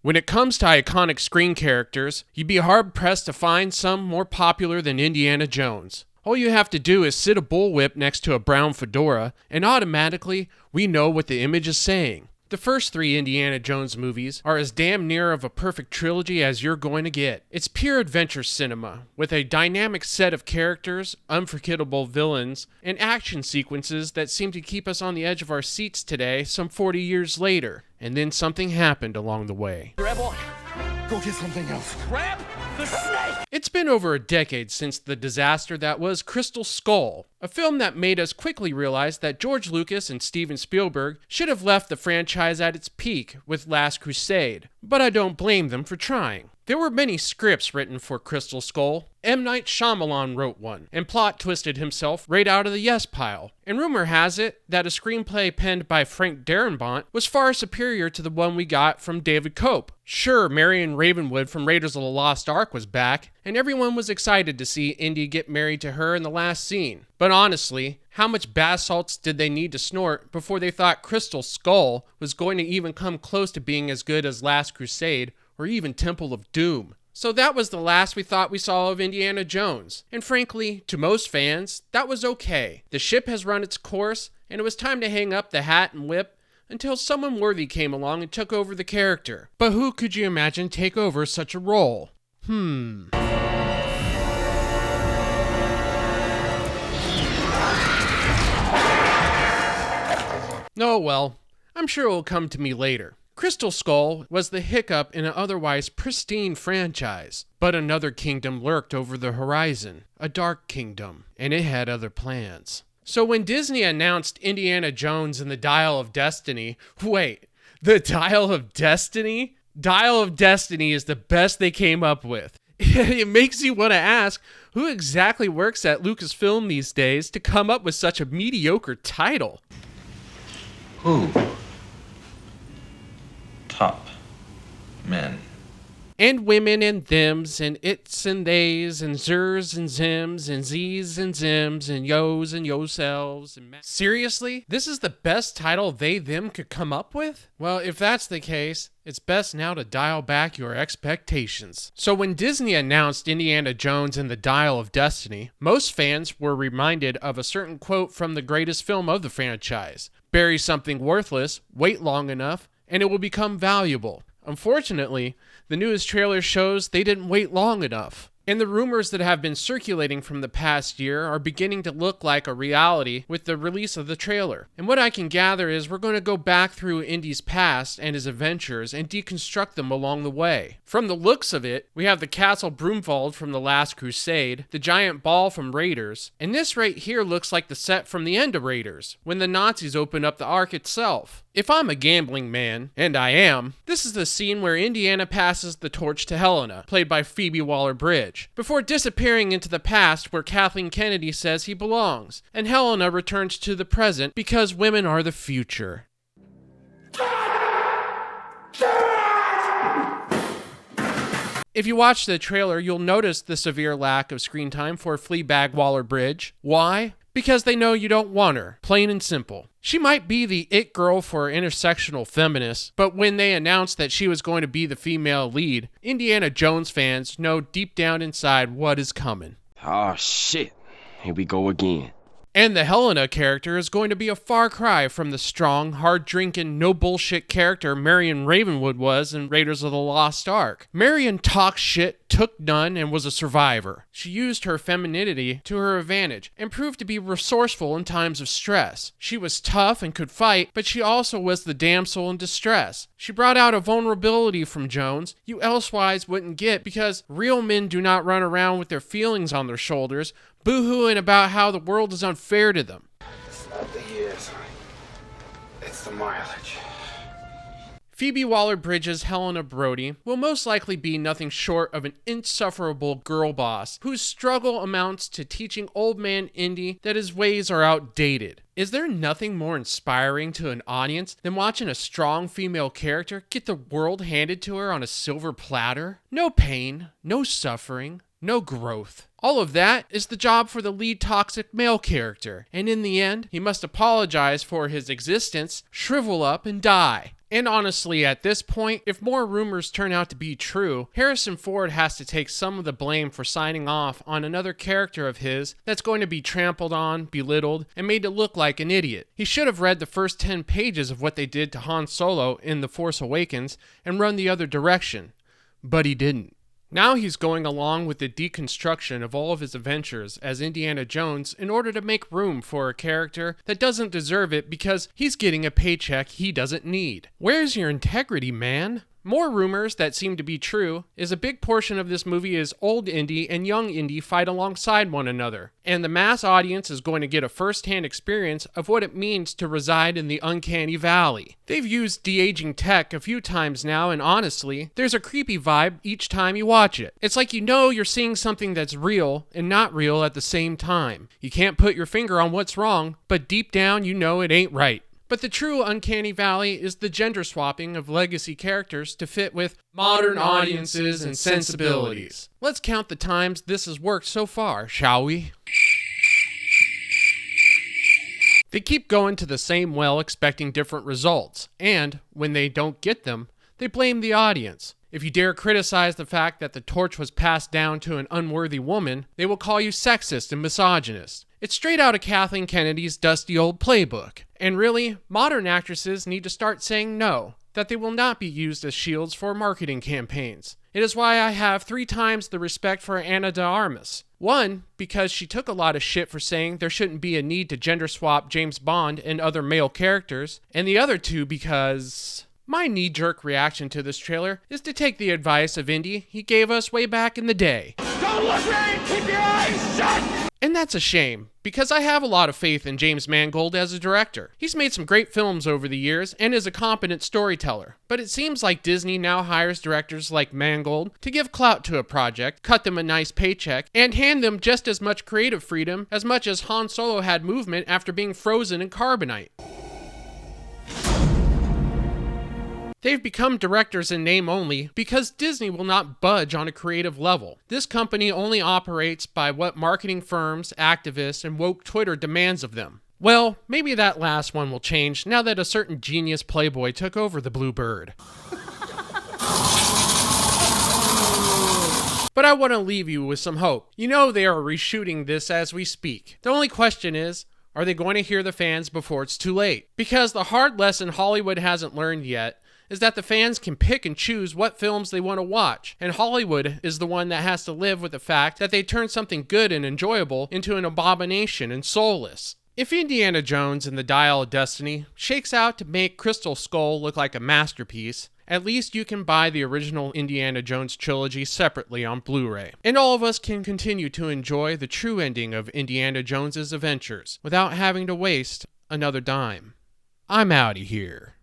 When it comes to iconic screen characters, you'd be hard-pressed to find some more popular than Indiana Jones. All you have to do is sit a bullwhip next to a brown fedora, and automatically, we know what the image is saying. The first 3 Indiana Jones movies are as damn near of a perfect trilogy as you're going to get. It's pure adventure cinema, with a dynamic set of characters, unforgettable villains, and action sequences that seem to keep us on the edge of our seats today some 40 years later. And then something happened along the way. Grab on. Go get something else. Grab the snake! It's been over a decade since the disaster that was Crystal Skull, a film that made us quickly realize that George Lucas and Steven Spielberg should have left the franchise at its peak with Last Crusade, but I don't blame them for trying. There were many scripts written for Crystal Skull. M. Night Shyamalan wrote one, and plot twisted himself right out of the yes pile. And rumor has it that a screenplay penned by Frank Darabont was far superior to the one we got from David Cope. Sure, Marion Ravenwood from Raiders of the Lost Ark was back, and everyone was excited to see Indy get married to her in the last scene. But honestly, how much bath salts did they need to snort before they thought Crystal Skull was going to even come close to being as good as Last Crusade or even Temple of Doom? So that was the last we thought we saw of Indiana Jones. And frankly, to most fans, that was okay. The ship has run its course, and it was time to hang up the hat and whip until someone worthy came along and took over the character. But who could you imagine take over such a role? Oh well, I'm sure it will come to me later. Crystal Skull was the hiccup in an otherwise pristine franchise, but another kingdom lurked over the horizon, a dark kingdom, and it had other plans. So when Disney announced Indiana Jones and the Dial of Destiny, wait, the Dial of Destiny? Dial of Destiny is the best they came up with. It makes you want to ask, who exactly works at Lucasfilm these days to come up with such a mediocre title? Who? Top men. And women and thems and its and theys and zers and zims and z's and zims and yos and yoselves and seriously? This is the best title they them could come up with? Well, if that's the case, it's best now to dial back your expectations. So when Disney announced Indiana Jones and the Dial of Destiny, most fans were reminded of a certain quote from the greatest film of the franchise. Bury something worthless, wait long enough, and it will become valuable. Unfortunately, the newest trailer shows they didn't wait long enough. And the rumors that have been circulating from the past year are beginning to look like a reality with the release of the trailer. And what I can gather is we're going to go back through Indy's past and his adventures and deconstruct them along the way. From the looks of it, we have the Castle Broomwald from The Last Crusade, the giant ball from Raiders, and this right here looks like the set from the end of Raiders, when the Nazis open up the Ark itself. If I'm a gambling man, and I am, this is the scene where Indiana passes the torch to Helena, played by Phoebe Waller-Bridge, before disappearing into the past where Kathleen Kennedy says he belongs, and Helena returns to the present because women are the future. If you watch the trailer, you'll notice the severe lack of screen time for Fleabag Waller-Bridge. Why? Because they know you don't want her, plain and simple. She might be the it girl for intersectional feminists, but when they announced that she was going to be the female lead, Indiana Jones fans know deep down inside what is coming. Oh shit, here we go again. And the Helena character is going to be a far cry from the strong, hard-drinking, no-bullshit character Marion Ravenwood was in Raiders of the Lost Ark. Marion talked shit, took none, and was a survivor. She used her femininity to her advantage and proved to be resourceful in times of stress. She was tough and could fight, but she also was the damsel in distress. She brought out a vulnerability from Jones you elsewise wouldn't get because real men do not run around with their feelings on their shoulders, boo-hooing about how the world is unfair to them. It's not the years, it's the mileage. Phoebe Waller-Bridge's Helena Brody will most likely be nothing short of an insufferable girl boss whose struggle amounts to teaching old man Indy that his ways are outdated. Is there nothing more inspiring to an audience than watching a strong female character get the world handed to her on a silver platter? No pain, no suffering, no growth. All of that is the job for the lead toxic male character, and in the end, he must apologize for his existence, shrivel up, and die. And honestly, at this point, if more rumors turn out to be true, Harrison Ford has to take some of the blame for signing off on another character of his that's going to be trampled on, belittled, and made to look like an idiot. He should have read the first 10 pages of what they did to Han Solo in The Force Awakens and run the other direction. But he didn't. Now he's going along with the deconstruction of all of his adventures as Indiana Jones in order to make room for a character that doesn't deserve it because he's getting a paycheck he doesn't need. Where's your integrity, man? More rumors that seem to be true is a big portion of this movie is old Indy and young Indy fight alongside one another, and the mass audience is going to get a first-hand experience of what it means to reside in the uncanny valley. They've used de-aging tech a few times now, and honestly, there's a creepy vibe each time you watch it. It's like you know you're seeing something that's real and not real at the same time. You can't put your finger on what's wrong, but deep down you know it ain't right. But the true uncanny valley is the gender swapping of legacy characters to fit with modern audiences and sensibilities. Let's count the times this has worked so far, shall we? They keep going to the same well expecting different results, and when they don't get them, they blame the audience. If you dare criticize the fact that the torch was passed down to an unworthy woman, they will call you sexist and misogynist. It's straight out of Kathleen Kennedy's dusty old playbook. And really, modern actresses need to start saying no, that they will not be used as shields for marketing campaigns. It is why I have 3 times the respect for Ana de Armas. 1, because she took a lot of shit for saying there shouldn't be a need to gender swap James Bond and other male characters, and the other 2 because... My knee-jerk reaction to this trailer is to take the advice of Indy he gave us way back in the day. Don't look right! Keep your eyes shut! And that's a shame, because I have a lot of faith in James Mangold as a director. He's made some great films over the years and is a competent storyteller. But it seems like Disney now hires directors like Mangold to give clout to a project, cut them a nice paycheck, and hand them just as much creative freedom as much as Han Solo had movement after being frozen in carbonite. They've become directors in name only because Disney will not budge on a creative level. This company only operates by what marketing firms, activists, and woke Twitter demands of them. Well, maybe that last one will change now that a certain genius playboy took over the Blue Bird. But I want to leave you with some hope. You know they are reshooting this as we speak. The only question is, are they going to hear the fans before it's too late? Because the hard lesson Hollywood hasn't learned yet is that the fans can pick and choose what films they want to watch, and Hollywood is the one that has to live with the fact that they turn something good and enjoyable into an abomination and soulless. If Indiana Jones and the Dial of Destiny shakes out to make Crystal Skull look like a masterpiece, at least you can buy the original Indiana Jones trilogy separately on Blu-ray. And all of us can continue to enjoy the true ending of Indiana Jones's adventures without having to waste another dime. I'm outta here.